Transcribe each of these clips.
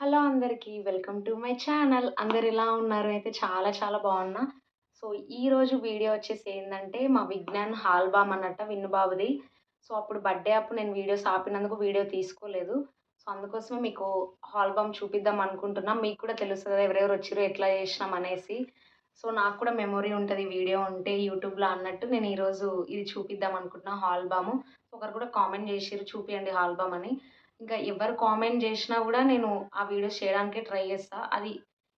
Hello అందరికీ. Welcome to my channel. అందరు ఎలా ఉన్నారు? అయితే చాలా చాలా బాగున్నా. సో, ఈరోజు వీడియో వచ్చేసి ఏందంటే, మా విజ్ఞాన్ ఆల్బమ్ అన్నట్ట విన్ను బాబుది. సో, అప్పుడు బర్త్‌డే అప్పుడు నేను వీడియోస్ ఆపినందుకు వీడియో తీసుకోలేదు. సో, అందుకోసమే మీకు ఆల్బమ్ చూపిద్దాం అనుకుంటున్నా. మీకు కూడా తెలుస్తది కదా! ఎవరెవరు వచ్చిర్రు, ఎట్లా చేసినాం అనేసి. సో, నాకు కూడా మెమొరీ ఉంటది వీడియో ఉంటే యూట్యూబ్‌లో అన్నట్టు నేను ఈరోజు ఇది చూపిద్దాం అనుకుంటున్నా ఆల్బము. ఒకరు కూడా కామెంట్ చేసిర్రు చూపియండి ఆల్బమ్ అని. ఇంకా ఎవరు కామెంట్ జేషినా గూడా నేను ఆ వీడియోస్ చేయడానికే ట్రై జేస్తా. అది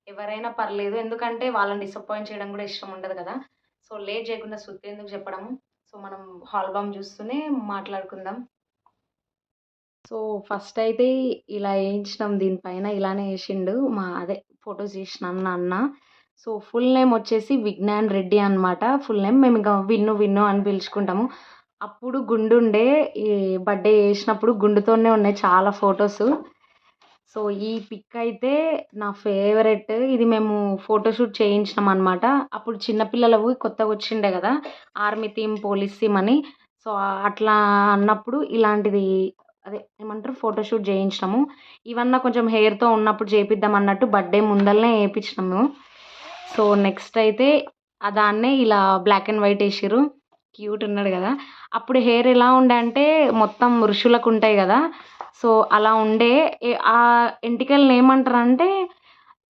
ఎవరైనా పర్లేదు. ఎందుకంటే వాళ్ళని డిసప్పాయింట్ చేయడం గూడా ఇష్టం ఉండదు గదా! సో, లేట్ జేయకుండా సుత్తెందుకు చెప్పడము. సో, మనం ఆల్బమ్ జూస్తూనే మాట్లాడుకుందాం. సో, ఫస్టయితే ఇలా ఏయించినాం దీనిపైన ఇలానే ఏషిండు. ఫోటోస్ తీసిన అన్న. సో, ఫుల్ నేమ్ వచ్చేసి విజ్ఞాన్ రెడ్డి అనమాట. Full name. మేమింక విన్ను, విన్ను అని పిలుచుకుంటాము. అప్పుడు గుండుండే. ఈ బర్త్‌డే చేసినప్పుడు గుండుతోనే ఉన్నాయి చాలా ఫోటోసు. సో, ఈ పిక్ అయితే నా ఫేవరెట్. ఇది మేము ఫోటోషూట్ చేయించినామనమాట. అప్పుడు చిన్న పిల్లలవి కొత్తగొచ్చిండే గదా! ఆర్మీ థీమ్, పోలీస్ థీమ్ అని. సో, అట్లా అన్నప్పుడు ఇలాంటిది అదే ఏమంటారు ఫోటోషూట్ చేయించినాము. ఇవన్నా కొంచెం హెయిర్‌తో ఉన్నప్పుడు చేపిద్దాం అన్నట్టు బర్త్‌డే ముందలనే ఏపిచ్చినాము. సో, నెక్స్ట్ అయితే దాన్నే ఇలా బ్లాక్ అండ్ వైట్ ఏసిర్రు. క్యూట్ ఉన్నాడు గదా! అప్పుడు హెయిర్ ఎలా ఉండే అంటే మొత్తం ఋషులకుంటాయి గదా! సో, అలా ఉండే. ఆ ఎంటికల్ని ఏమంటారంటే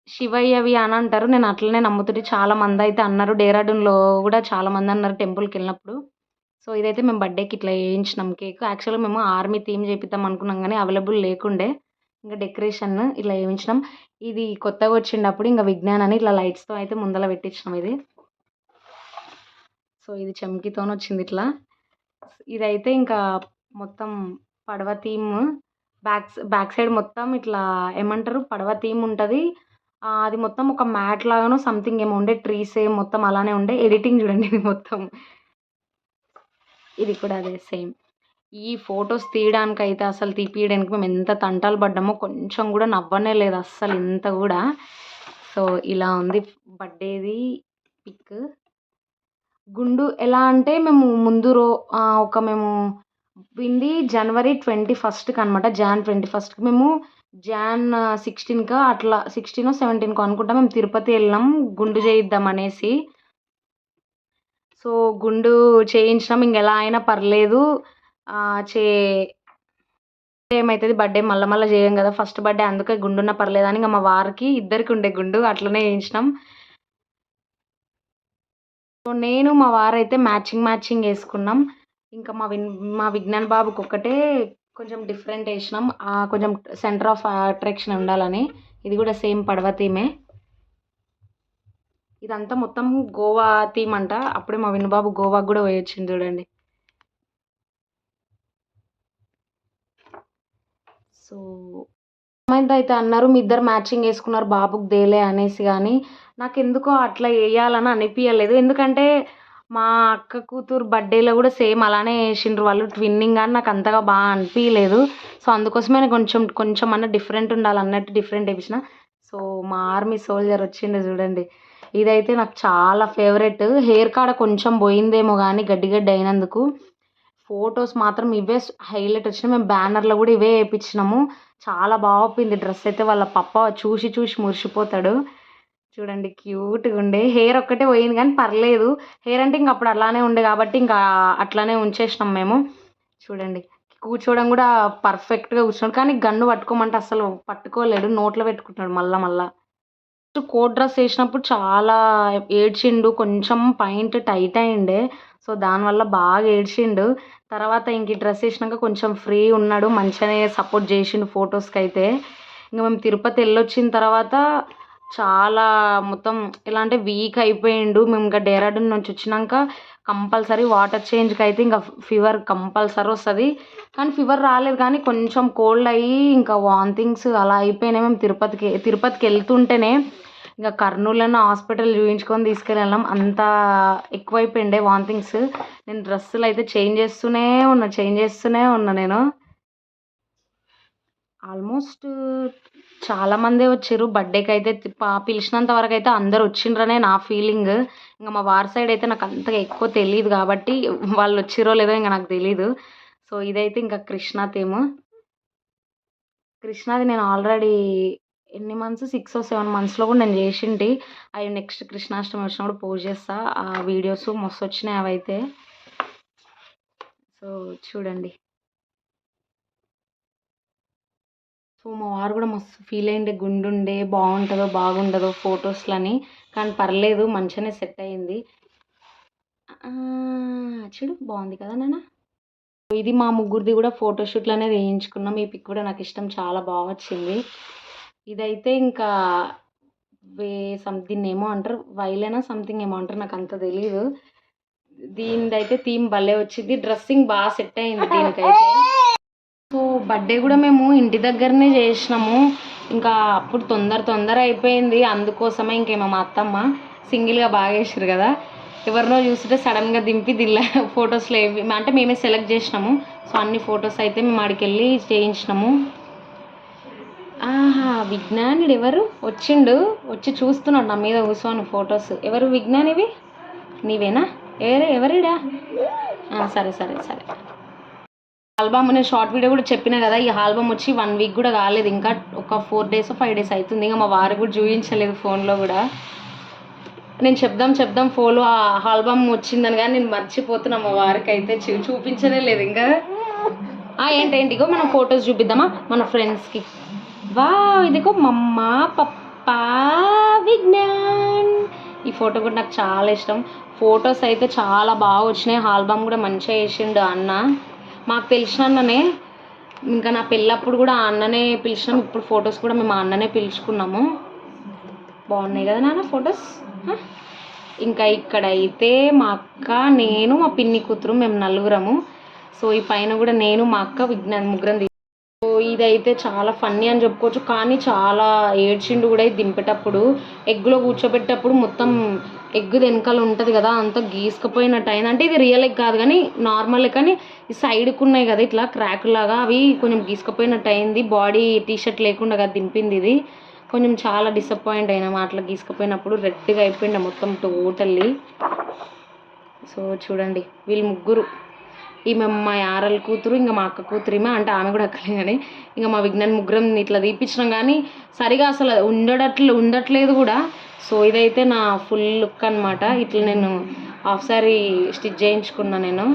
శివయ్యవి అని అంటారు. నేను అట్లనే నమ్ముతుంటే చాలా మందయితే అన్నారు. డేరాడూన్‌లో గూడా చాలా మందన్నారు టెంపుల్‌కెళ్ళినప్పుడు. సో, ఇదైతే మేము బర్త్‌డేకి ఇట్లా ఏయించినాం కేక్. యాక్చువల్‌గా మేము ఆర్మీ థీమ్ చేపిద్దాం అనుకున్నాం గానీ అవైలబుల్ లేకుండే. ఇంక డెకరేషన్ ఇట్లా ఏయించినాం. ఇది కొత్తగొచ్చిండప్పుడు ఇంక విజ్ఞాన్ అని ఇట్లా లైట్స్‌తో అయితే ముందల పెట్టించినాం ఇది. సో, ఇది చమ్కీతోనొచ్చిందిట్లా. ఇదైతే ఇంకా మొత్తం పడవ థీమ్. బ్యాక్ సైడ్ మొత్తం ఇట్లా ఏమంటారు పడవ థీమ్ ఉంటది. అది మొత్తం ఒక మ్యాట్ లాగానో సంథింగ్ ఏమో ఉండే. ట్రీసే మొత్తం అలానే ఉండే. ఎడిటింగ్ చూడండి ఇది మొత్తం. ఇది కూడా అదే సేమ్. ఈ ఫోటోస్ తీయడానికైతే అసలు తీపియడానికి మేము ఎంత తంటాలు పడ్డామో కొంచెం గూడా నవ్వనే లేదు అస్సలు ఇంత గూడా. సో, ఇలా ఉంది బర్త్‌డేది పిక్. గుండు ఎలా అంటే మేము మేము వింది జనవరి 21కి అనమాట. జాన్ 21కి మేము జాన్ 16కా అట్లా 16 17కో అనుకుంటా మేము తిరుపతి ఎళ్ళినాం గుండు చేయిద్దామనేసి. సో, గుండు చేయించినాం. ఇంగెలా అయినా పర్లేదు. ఆహ్, చే ఏమైతది బర్త్‌డే మళ్ళా మళ్ళా చేయం గదా! ఫస్ట్ బర్త్‌డే అందుకే గుండున్నా పర్లేదని ఇంగ మా వారికి ఇద్దరికి ఉండే గుండు అట్లనే ఏయించినాం. సో, నేను మా వారైతే మ్యాచింగ్ యేసుకున్నాం. ఇంకా మా విజ్ఞాన్ బాబుకొక్కటే కొంచెం డిఫరెంట్ యేసినాం. కొంచెం సెంటర్ ఆఫ్ అట్రాక్షన్ ఉండాలని. ఇది గూడా సేమ్ పడవ థీమే. ఇదంతా మొత్తం గోవా థీమ్ అంట. అప్పుడే మా విన్ను బాబు గోవాకి గూడా పోయొచ్చిండు చూడండి. సో, అయితే అన్నారు మీ ఇద్దరు మ్యాచింగ్ యేసుకున్నారు బాబుకి దేలే అనేసి గానీ, నాకెందుకో అట్లా యేయాలని అనిపియలేదు. ఎందుకంటే, మా అక్క కూతురు బర్త్‌డేలో గూడా సేమ్ అలానే యేసిండ్రు వాళ్ళు ట్విన్నింగ్ గానీ నాకంతగా అనిపియలేదు. సో, కొంచెం కొంచెమన్నా డిఫరెంట్ ఉండాలన్నట్టు డిఫరెంట్ యేపిచిన. సో, మా ఆర్మీ సోల్జర్ వచ్చిండు జూడండి. ఇదైతే నాకు చాలా ఫేవరెట్. హెయిర్ కాడ కొంచెం బోయిందేమో గానీ గడ్డి గడ్డి అయినందుకు. ఫోటోస్ మాత్రం ఇవే హైలైట్ వచ్చినాయి. మేము బ్యానర్‌లో గూడా ఇవే యేపిచ్చినాము. చాలా ఒప్పింది డ్రెస్ అయితే. వాళ్ళ పప్ప చూసి మురిసిపోతాడు. చూడండి క్యూట్‌గుండే. హెయిర్ ఒక్కటే పోయింది గానీ పర్లేదు. హెయిర్ అంటే ఇంక అప్పుడు అలానే ఉండే గాబట్టి ఇంకా అట్లానే ఉంచేసినాం మేము. చూడండి కూర్చోవడం గూడా పర్ఫెక్ట్‌గా కూర్చున్నాడు. కానీ గన్ను పట్టుకోమంటే అస్సలు పట్టుకోలేడు. నోట్లో పెట్టుకుంటున్నాడు మళ్ళా. కోట్ డ్రెస్ ఏసినప్పుడు చాలా ఏడ్చిండు. కొంచెం పాయింట్ టైట్ అయిండే. సో, దానివల్ల బాగా ఏడ్చిండు. తర్వాత ఇంక ఈ డ్రెస్ ఏసినాక కొంచెం ఫ్రీ ఉన్నాడు. మంచిగానే సపోర్ట్ జేసిండు ఫోటోస్‌కైతే. ఇంక మేము తిరుపతి ఎళ్ళొచ్చిన తర్వాత చాలా మొత్తం ఎలా అంటే వీక్ అయిపోయిండు. మేము ఇంకా డేరాడూన్ నుంచి వచ్చినంక కంపల్సరీ వాటర్ చేంజ్‌కయితే ఇంక ఫీవర్ కంపల్సరీ వస్తది. కానీ ఫీవర్ రాలేదు కానీ కొంచెం కోల్డ్ అయ్యి ఇంకా వామిటింగ్స్ అలా అయిపోయినాయి. మేము తిరుపతికెళ్తుంటేనే ఇంక కర్నూల్‌లోనే హాస్పిటల్ చూయించుకొని తీసుకెళ్ళాం. అంత ఎక్కువైపోయిండే వామిటింగ్స్. నేను డ్రెస్సులయితే చేంజ్ చేస్తూనే ఉన్నా నేను. ఆల్మోస్ట్ చాలా మందే వచ్చిర్రు బర్త్‌డేకైతే పిలిచినంత వరకైతే అందరూ వచ్చిండ్రనే నా ఫీలింగ్. ఇంక మా వారి సైడ్ అయితే నాకు అంతగా ఎక్కువ తెలీదు కాబట్టి వాళ్ళు వచ్చిర్రో లేదో ఇంక నాకు తెలీదు. సో, ఇదైతే ఇంకా కృష్ణ థీమ్. కృష్ణది నేను ఆల్రెడీ ఎన్ని మంత్స్ 6 or 7 మంత్స్లో కూడా నేను చేసింటి. అవి నెక్స్ట్ కృష్ణాష్టమి వచ్చినప్పుడు పోస్ట్ చేస్తా. ఆ వీడియోస్ మస్తు వచ్చినాయి అవైతే. సో చూడండి. సో మా వారు కూడా మస్తు ఫీల్ అయ్యిండే, గుండుండే బాగుంటుందో బాగుండదో ఫొటోస్లని. కానీ పర్లేదు మంచిగానే సెట్ అయ్యింది. చూడు బాగుంది కదా నాన్న. ఇది మా ముగ్గురిది కూడా ఫోటోషూట్లు అనేది వేయించుకున్నాం. ఈ పిక్ కూడా నాకు ఇష్టం, చాలా బాగా వచ్చింది. ఇదైతే ఇంకా దీన్ని ఏమో అంటారు, వైలేనా సంథింగ్ ఏమో అంటారు, నాకు అంత తెలీదు. దీనిదైతే థీమ్ భలే వచ్చింది. డ్రెస్సింగ్ బాగా సెట్ అయింది దీనికైతే. సో బర్త్డే కూడా మేము ఇంటి దగ్గరనే చేసినాము. ఇంకా అప్పుడు తొందర అయిపోయింది. అందుకోసమే ఇంకేమో మా అత్తమ్మ సింగిల్గా బాగా వేసారు కదా, ఎవరినో చూస్తుంటే సడన్గా దింపి దీనిలో ఫొటోస్లో ఏవి అంటే మేమే సెలెక్ట్ చేసినాము. సో అన్ని ఫొటోస్ అయితే మేము ఆడికి వెళ్ళి చేయించినాము. విజ్ఞానుడు ఎవరు వచ్చిండు, వచ్చి చూస్తున్నాడు నా మీద కూర్చొని ఫొటోస్. ఎవరు విజ్ఞాన్? ఇవి నీవేనా? ఎవరిడా? సరే సరే సరే. ఆల్బమ్ నేను షార్ట్ వీడియో కూడా చెప్పినా కదా, ఈ ఆల్బమ్ వచ్చి 1 వీక్ కూడా కాలేదు, ఇంకా ఒక 4 days 5 days అవుతుంది. ఇంకా మా వారు కూడా చూపించలేదు ఫోన్లో కూడా. నేను చెప్దాం ఫోన్లో ఆ ఆల్బమ్ వచ్చిందని, కానీ నేను మర్చిపోతున్నా. మా వారికి అయితే చూపించనే లేదు ఇంకా. ఏంటిగో మనం ఫొటోస్ చూపిద్దామా మన ఫ్రెండ్స్కి. ఇదిగో మమ్మ పప్పా విజ్ఞాన్. ఈ ఫోటో కూడా నాకు చాలా ఇష్టం. ఫొటోస్ అయితే చాలా బాగా వచ్చినాయి. ఆల్బమ్ కూడా మంచిగా వేసిండు అన్న. మాకు తెలిసిన అన్ననే, ఇంకా నా పెళ్ళప్పుడు కూడా ఆ అన్ననే పిలిచినాం. ఇప్పుడు ఫొటోస్ కూడా మేము ఆ అన్ననే పిలుచుకున్నాము. బాగున్నాయి కదా నాన్న ఫొటోస్. ఇంకా ఇక్కడైతే మా అక్క, నేను, మా పిన్ని కూతురు, మేము 4 సో ఈ పైన కూడా నేను, మా అక్క, విజ్ఞాన్ ముగ్గురం. సో ఇదైతే చాలా ఫన్నీ అని చెప్పుకోవచ్చు, కానీ చాలా ఏడ్చిండు కూడా. ఇది దింపేటప్పుడు ఎగ్గులో కూర్చోబెట్టేటప్పుడు మొత్తం ఎగ్గు వెనకాల ఉంటుంది కదా, అంతా గీసుకుపోయినట్టు అయింది. అంటే ఇది రియల్ ఎగ్ కాదు కానీ నార్మల్, కానీ ఈ సైడ్కి ఉన్నాయి కదా ఇట్లా క్రాక్ లాగా, అవి కొంచెం గీసుకుపోయినట్టు అయింది. బాడీ టీషర్ట్ లేకుండా కదా దింపింది ఇది. కొంచెం చాలా డిసప్పాయింట్ అయినా అట్లా గీసుకుపోయినప్పుడు. రెడ్గా అయిపోయింది మొత్తం టోటల్లీ. సో చూడండి వీళ్ళు ముగ్గురు, ఈమె మా యారల కూతురు, ఇంకా మా అక్క కూతురు ఈమె, అంటే ఆమె కూడా అక్కలే కానీ. ఇంకా మా విజ్ఞాన్ ముగ్గురం ఇట్లా తీపించినాం కానీ సరిగా అసలు ఉండట్లేదు కూడా. సో ఇదైతే నా ఫుల్ లుక్ అనమాట. ఇట్లా నేను హాఫ్ సారీ స్టిచ్ చేయించుకున్నా నేను.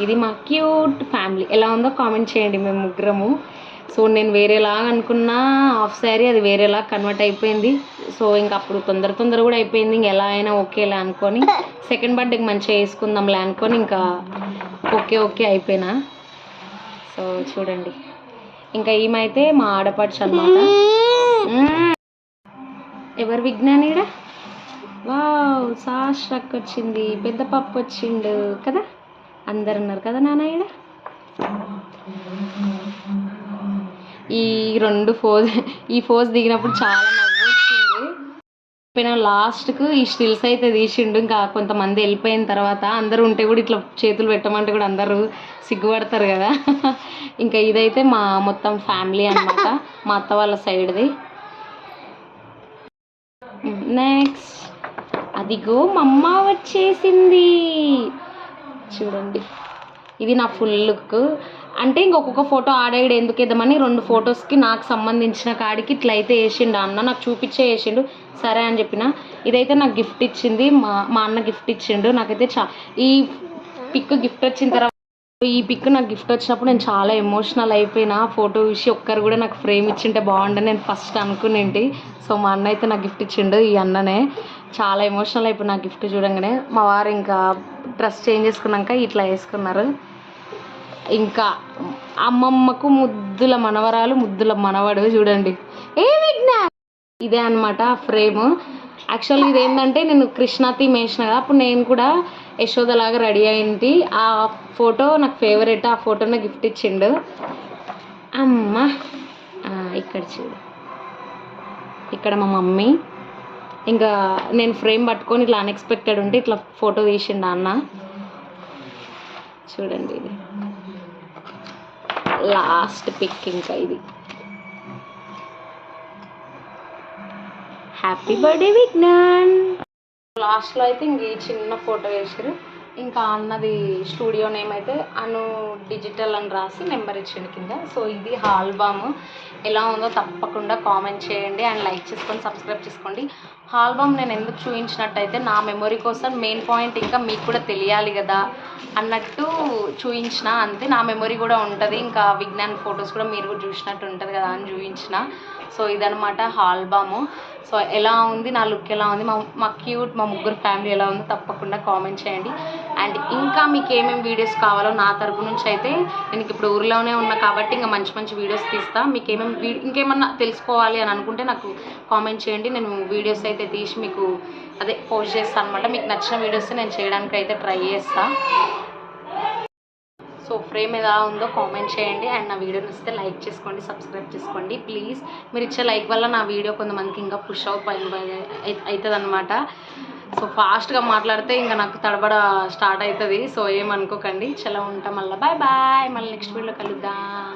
ఇది మా క్యూట్ ఫ్యామిలీ. ఎలా ఉందో కామెంట్ చేయండి. మేము ముగ్గురము. సో నేను వేరేలాగా అనుకున్నా హాఫ్ శారీ, అది వేరేలా కన్వర్ట్ అయిపోయింది. సో ఇంకా అప్పుడు తొందర కూడా అయిపోయింది. ఇంక ఎలా అయినా ఓకేలే అనుకొని, సెకండ్ బర్త్డేకి మంచిగా వేసుకుందాంలే అనుకొని ఇంకా ఓకే అయిపోయినా. సో చూడండి, ఇంకా ఈమైతే మా ఆడపడుచు అనమాట. ఎవరు విజ్ఞానీడ? సాష్రక్ వచ్చింది, పెద్ద పప్పు వచ్చిండు కదా, అందరు ఉన్నారు కదా నాన్న ఈడ. ఈ ఫోజ్ దిగినప్పుడు చాలా నవ్వు వచ్చింది. లాస్ట్కు ఈ స్టిల్స్ అయితే తీసిండు. ఇంకా కొంతమంది వెళ్ళిపోయిన తర్వాత అందరూ ఉంటే కూడా ఇట్లా చేతులు పెట్టమంటే కూడా అందరూ సిగ్గుపడతారు కదా. ఇంకా ఇదైతే మా మొత్తం ఫ్యామిలీ అనమాట, మా అత్త వాళ్ళ సైడ్ది. నెక్స్ట్ అదిగో మా అమ్మ వచ్చేసింది చూడండి. ఇది నా ఫుల్ లుక్. అంటే ఇంకొక ఫోటో ఆడాడు ఎందుకు వేద్దామని 2 ఫొటోస్కి నాకు సంబంధించిన కాడికి ఇట్లా అయితే వేసిండు అన్న, నాకు చూపించే వేసిండు. సరే అని చెప్పిన. ఇదైతే నాకు గిఫ్ట్ ఇచ్చింది మా అన్న గిఫ్ట్ ఇచ్చిండు. నాకైతే ఈ పిక్ గిఫ్ట్ వచ్చిన తర్వాత, ఈ పిక్ నాకు గిఫ్ట్ వచ్చినప్పుడు నేను చాలా ఎమోషనల్ అయిపోయినా. ఫోటో చూసి ఒక్కరు కూడా నాకు ఫ్రేమ్ ఇచ్చింటే బాగుండని నేను ఫస్ట్ అనుకునేంటి. సో మా అన్న అయితే నాకు గిఫ్ట్ ఇచ్చిండు. ఈ అన్ననే చాలా ఎమోషనల్ అయిపోయి నా గిఫ్ట్ చూడంగానే. మా వారు ఇంకా డ్రెస్ చేంజ్ చేసుకున్నాక ఇట్లా వేసుకున్నారు. ఇంకా అమ్మమ్మకు ముద్దుల మనవరాలు, ముద్దుల మనవడు చూడండి. విజ్ఞాన్ ఇదే అనమాట ఫ్రేమ్. యాక్చువల్లీ ఇదేంటంటే నేను కృష్ణ థీమ్ వేసిన కదా, అప్పుడు నేను కూడా యశోదలాగా రెడీ అయింది. ఆ ఫోటో నాకు ఫేవరెట్. ఆ ఫోటోనే గిఫ్ట్ ఇచ్చిండు అమ్మ. ఇక్కడ చూడు, ఇక్కడ మా మమ్మీ. ఇంకా నేను ఫ్రేమ్ పట్టుకొని ఇట్లా అన్ఎక్స్పెక్టెడ్ ఉంటే ఇట్లా ఫోటో తీసిండు అన్న. చూడండి ఇది లాస్ట్ పిక్. ఇంకా ఇది హ్యాపీ బర్త్డే విజ్ఞాన్. లాస్ట్లో అయితే ఇంక ఈ చిన్న ఫోటో వేసారు. ఇంకా అన్నది స్టూడియో నేమ్ అయితే అను డిజిటల్ అని రాసి నెంబర్ ఇచ్చిండు కింద. సో ఇది ఆల్బమ్ ఎలా ఉందో తప్పకుండా కామెంట్ చేయండి అండ్ లైక్ చేసుకొని సబ్స్క్రైబ్ చేసుకోండి. ఆల్బమ్ నేను ఎందుకు చూపించినట్టయితే నా మెమొరీ కోసం మెయిన్ పాయింట్ ఇంకా మీకు కూడా తెలియాలి కదా అన్నట్టు చూపించిన అంతే. నా మెమొరీ కూడా ఉంటుంది, ఇంకా విజ్ఞాన్ ఫొటోస్ కూడా మీరు కూడా చూసినట్టు ఉంటుంది కదా అని చూపించిన. సో ఇదనమాట ఆల్బము. సో ఎలా ఉంది, నా లుక్ ఎలా ఉంది, మా క్యూట్ మా ముగ్గురు ఫ్యామిలీ ఎలా ఉందో తప్పకుండా కామెంట్ చేయండి. అండ్ ఇంకా మీకు ఏమేమి వీడియోస్ కావాలో నా తరపు నుంచి అయితే నేను ఇప్పుడు ఊరిలోనే ఉన్నా కాబట్టి ఇంకా మంచి మంచి వీడియోస్ తీస్తాను. మీకు ఇంకేమన్నా తెలుసుకోవాలి అని అనుకుంటే నాకు కామెంట్ చేయండి. నేను వీడియోస్ అయితే తీసి మీకు పోస్ట్ చేస్తాను అనమాట. మీకు నచ్చిన వీడియోస్ నేను చేయడానికి అయితే ట్రై చేస్తాను. సో ఫ్రేమ్ ఎలా ఉందో కామెంట్ చేయండి అండ్ నా వీడియో నచ్చితే లైక్ చేసుకోండి, సబ్స్క్రైబ్ చేసుకోండి ప్లీజ్. మీరు ఇచ్చే లైక్ వల్ల నా వీడియో కొంతమందికి ఇంకా పుష్ అవుతుంది అనమాట. సో ఫాస్ట్గా మాట్లాడితే ఇంకా నాకు తడబడ స్టార్ట్ అవుతుంది. సో ఏమనుకోకండి. చలో ఉంటాం, మళ్ళీ బాయ్ బాయ్, మళ్ళీ నెక్స్ట్ వీడియోలో కలుద్దాం.